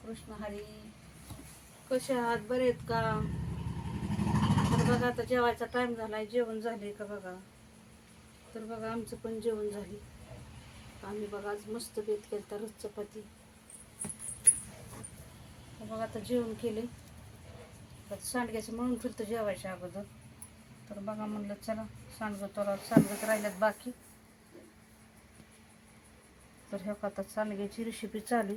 रामकृष्ण हरी. कसे आहात? बरे आहेत का? तर बघा आता जेवायचा टाइम झालाय. जेवण झाले का बघा? तर बघा आमचं पण जेवण झाले. आम्ही बघा आज मस्त बेत केलता, रस चपाती. तर बघा आता जेवण केले. तर सांडग्याचं म्हणून ठेवतं जेवायच्या अगोदर. तर बघा म्हणलं चला सांडगत राहिल्यात बाकी. तर ह्या आता सांडग्याची रेसिपी चालू.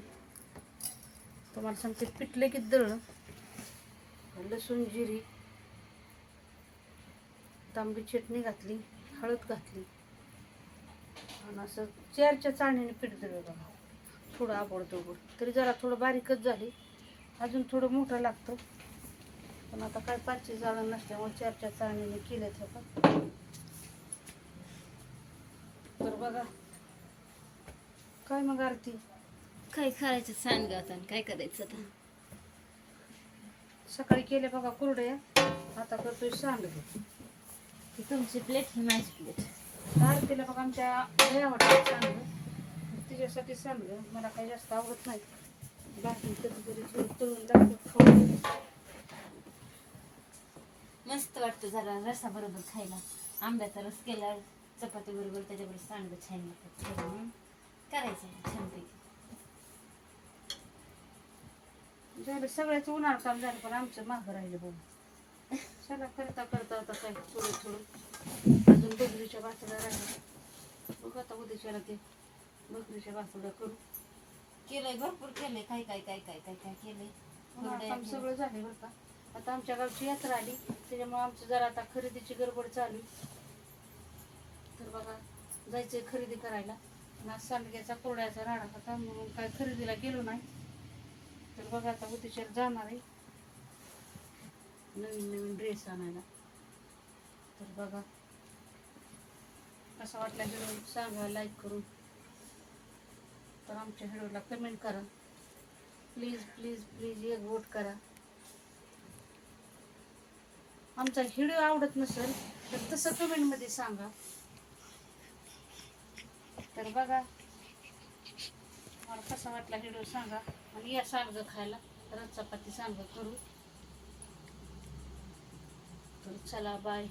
तुम्हाला सांगते, पिठले की दळण, लसूण जिरी, तांबडी चटणी घातली, हळद घातली आणि असं 4च्या चाळणीने पीठ दळलं बघा. थोडं आबडधोबड तरी जरा थोडं बारीकच झाली, अजून थोडं मोठं लागतं. पण आता काय 5ची चाळण नसल्यामुळे 4च्या चाळणीने केलं होतं. तर बघा काय मग आरती, काय करायचं सांग आता, काय करायचं आता. सकाळी केले बघा कुरड्या, आता करतोय सांडगं. ती तुमची प्लेट ही माझी प्लेट. आरतीला बघा आमच्या लय आवडतं सांडगं, तिच्यासाठी सांडगं. मला काही जास्त आवडत नाही. बाकी कधीतरी तळून लागतं खाऊन. मस्त वाटतं जरा रसा बरोबर खायला. आंब्याचा रस केला चपाती बरोबर, त्याच्याबरोबर सांडगं छान लागतं. करायचं छानपैकी. झालं सगळ्याच उन्हाळ काम झालं, पण आमचं मागं राहिलं बघ. सगळं करता करता आता काय थोडं अजून बकरीच्या बाचड्या राहिल्या. बघ आता उद्याच्याला ते बकरीच्या बाचड्या करू. केलंय भरपूर केलंय. काय काय काय काय काय काय केलंय. उन्हाळ काम सगळं झाले बरं का. आता आमच्या गावची यात्रा आली, त्याच्यामुळे आमचं जरा आता खरेदीची गडबड चालू. तर बघा जायचंय खरेदी करायला. ना सांडग्याचा कोरड्याचा राडा होता म्हणून काय खरेदीला गेलो नाही. तर बघा आता उद्याच्या जाणार आहे नवीन नवीन ड्रेस आणायला. तर बघा कसा वाटला व्हिडिओ सांगा, लाईक करून. तर आमच्या व्हिडिओला कमेंट करा. प्लीज प्लीज प्लीज एक वोट करा. आमचा व्हिडिओ आवडत नसेल तर तसं कमेंटमध्ये सांगा. तर बघा मला कसा वाटला व्हिडिओ सांगा आणि या सांडगं खायला. रस चपाती सांडगं करू. तर चला बाय.